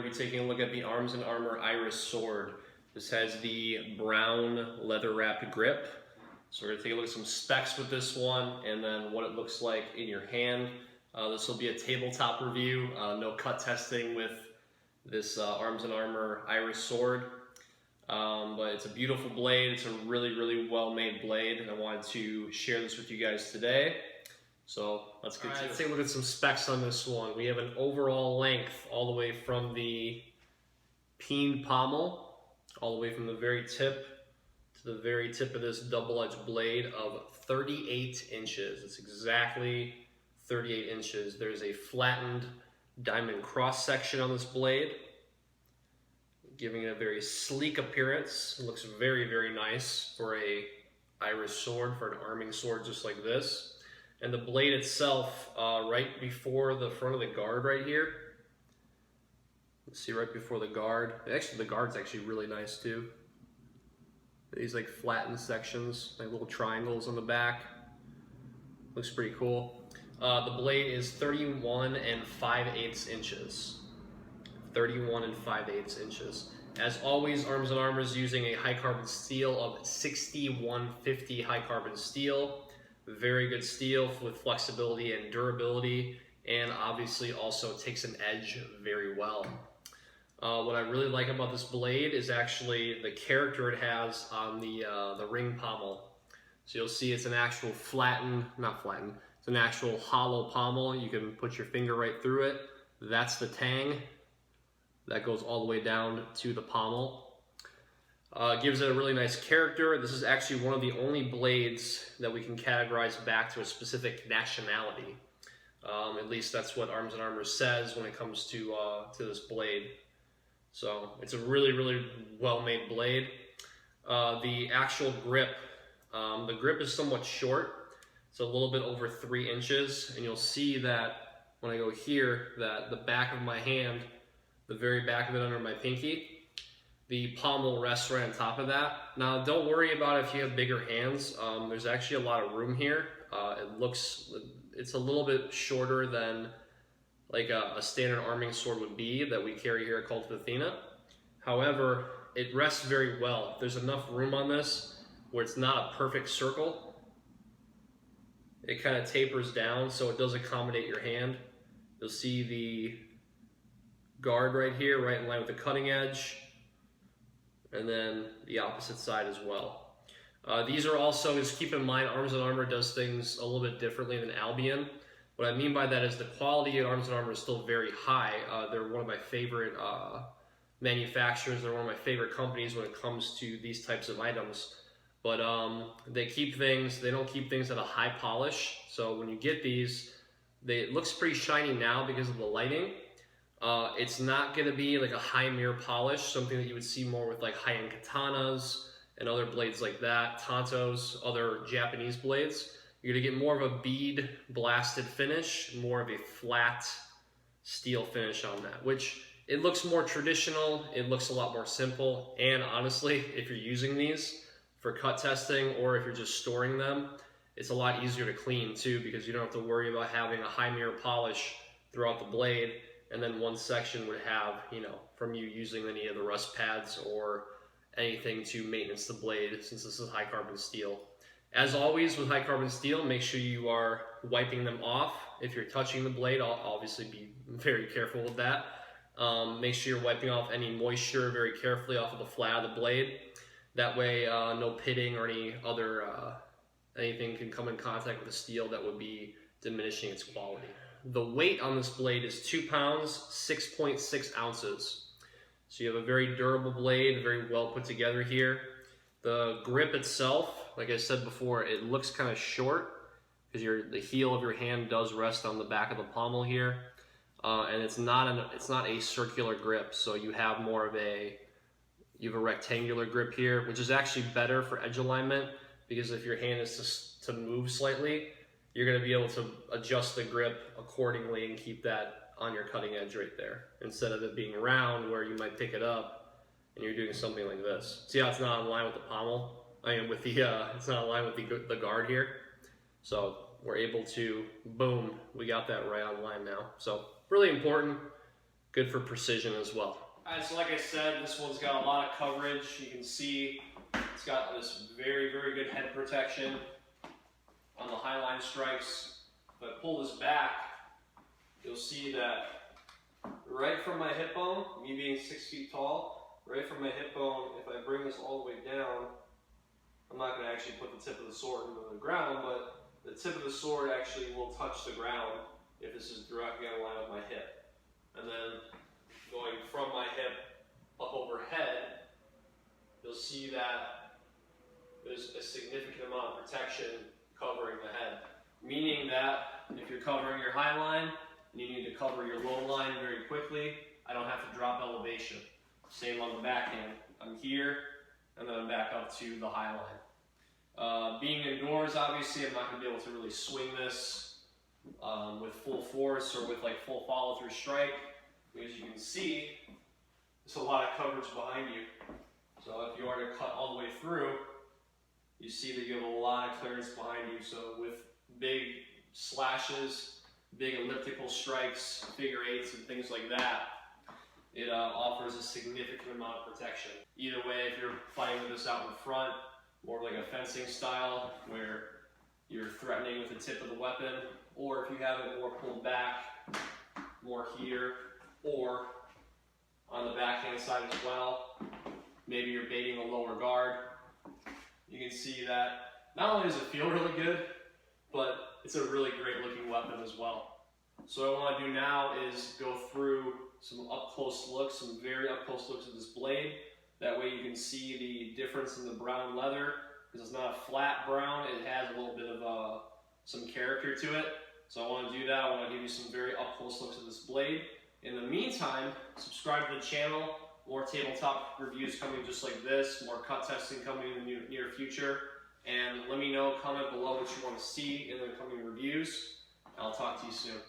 be taking a look at the Arms and Armor Iris Sword. This has the brown leather wrapped grip. So we're going to take a look at some specs with this one and then what it looks like in your hand. This will be a tabletop review, no cut testing with this Arms and Armor Iris Sword. But it's a beautiful blade. It's a really well made blade, and I wanted to share this with you guys today. So let's get to it. Let's take a look at some specs on this one. We have an overall length all the way from the peened pommel, all the way from the very tip to the very tip of this double-edged blade of 38 inches. It's exactly 38 inches. There's a flattened diamond cross section on this blade, giving it a very sleek appearance. It looks very nice for a iris sword, for an arming sword just like this. And the blade itself, right before the front of the guard right here. Let's see, right before the guard. Actually, the guard's actually really nice too. These like flattened sections, like little triangles on the back. Looks pretty cool. The blade is 31 5/8 inches. 31 5/8 inches. As always, Arms and Armor is using a high carbon steel of 6150 high carbon steel. Very good steel with flexibility and durability, and obviously also takes an edge very well. What I really like about this blade is actually the character it has on the ring pommel. So you'll see it's an actual it's an actual hollow pommel. You can put your finger right through it. That's the tang. That goes all the way down to the pommel. Gives it a really nice character. This is actually one of the only blades that we can categorize back to a specific nationality. At least that's what Arms and Armor says when it comes to this blade. So it's a really well-made blade. The actual grip, the grip is somewhat short. It's a little bit over 3 inches, and you'll see that when I go here, that the back of my hand, the very back of it under my pinky, the pommel rests right on top of that. Now, don't worry about if you have bigger hands. There's actually a lot of room here. It's a little bit shorter than like a standard arming sword would be that we carry here at Kult of Athena. However, it rests very well. There's enough room on this where it's not a perfect circle. It kind of tapers down, so it does accommodate your hand. You'll see the guard right here, right in line with the cutting edge, and then the opposite side as well. These are also, just keep in mind, Arms and Armor does things a little bit differently than Albion. What I mean by that is the quality of Arms and Armor is still very high. They're one of my favorite manufacturers. They're one of my favorite companies when it comes to these types of items. But they don't keep things at a high polish. So when you get these, it looks pretty shiny now because of the lighting. It's not going to be like a high mirror polish, something that you would see more with like high-end katanas and other blades like that, tantos, other Japanese blades. You're going to get more of a bead blasted finish, more of a flat steel finish on that, which it looks more traditional, it looks a lot more simple, and honestly, if you're using these for cut testing or if you're just storing them, it's a lot easier to clean too, because you don't have to worry about having a high mirror polish throughout the blade, and then one section would have, from you using any of the rust pads or anything to maintenance the blade, since this is high carbon steel. As always with high carbon steel, make sure you are wiping them off. If you're touching the blade, I'll obviously be very careful with that. Make sure you're wiping off any moisture very carefully off of the flat of the blade. That way no pitting or any other anything can come in contact with the steel that would be diminishing its quality. The weight on this blade is 2 pounds, 6.6 ounces. So you have a very durable blade, very well put together here. The grip itself, like I said before, it looks kind of short because the heel of your hand does rest on the back of the pommel here. And it's not a circular grip, so you have a rectangular grip here, which is actually better for edge alignment, because if your hand is to move slightly, you're going to be able to adjust the grip accordingly and keep that on your cutting edge right there, instead of it being round where you might pick it up and you're doing something like this. See how it's not in line with the pommel? It's not in line with the guard here. So we're able to, boom, we got that right on line now. So really important. good for precision as well. Alright, so like I said, this one's got a lot of coverage. You can see it's got this very, very good head protection on the highline strikes. If I pull this back, you'll see that right from my hip bone, me being 6 feet tall, right from my hip bone, if I bring this all the way down, I'm not going to actually put the tip of the sword into the ground, but the tip of the sword actually will touch the ground if this is directly in line with my hip. And then going from my hip up overhead, you'll see that there's a significant amount of protection covering the head. Meaning that if you're covering your high line and you need to cover your low line very quickly, I don't have to drop elevation. Same on the backhand. I'm here and then I'm back up to the high line. Being indoors, obviously, I'm not going to be able to really swing this with full force or with like full follow through strike. As you can see, there's a lot of coverage behind you. So if you are to cut all the way through, you see that you have a lot of clearance behind you. So with big slashes, big elliptical strikes, figure eights and things like that, it offers a significant amount of protection. Either way, if you're fighting with this out in front, more like a fencing style where you're threatening with the tip of the weapon, or if you have it more pulled back, more here, or on the backhand side as well, maybe you're baiting a lower guard, you can see that not only does it feel really good, but it's a really great looking weapon as well. So what I want to do now is go through some up close looks, some very up close looks of this blade. That way you can see the difference in the brown leather, because it's not a flat brown, it has a little bit of some character to it. So I want to do that. I want to give you some very up close looks of this blade. In the meantime, subscribe to the channel. More tabletop reviews coming just like this, more cut testing coming in the near future. And let me know, comment below what you want to see in the coming reviews. I'll talk to you soon.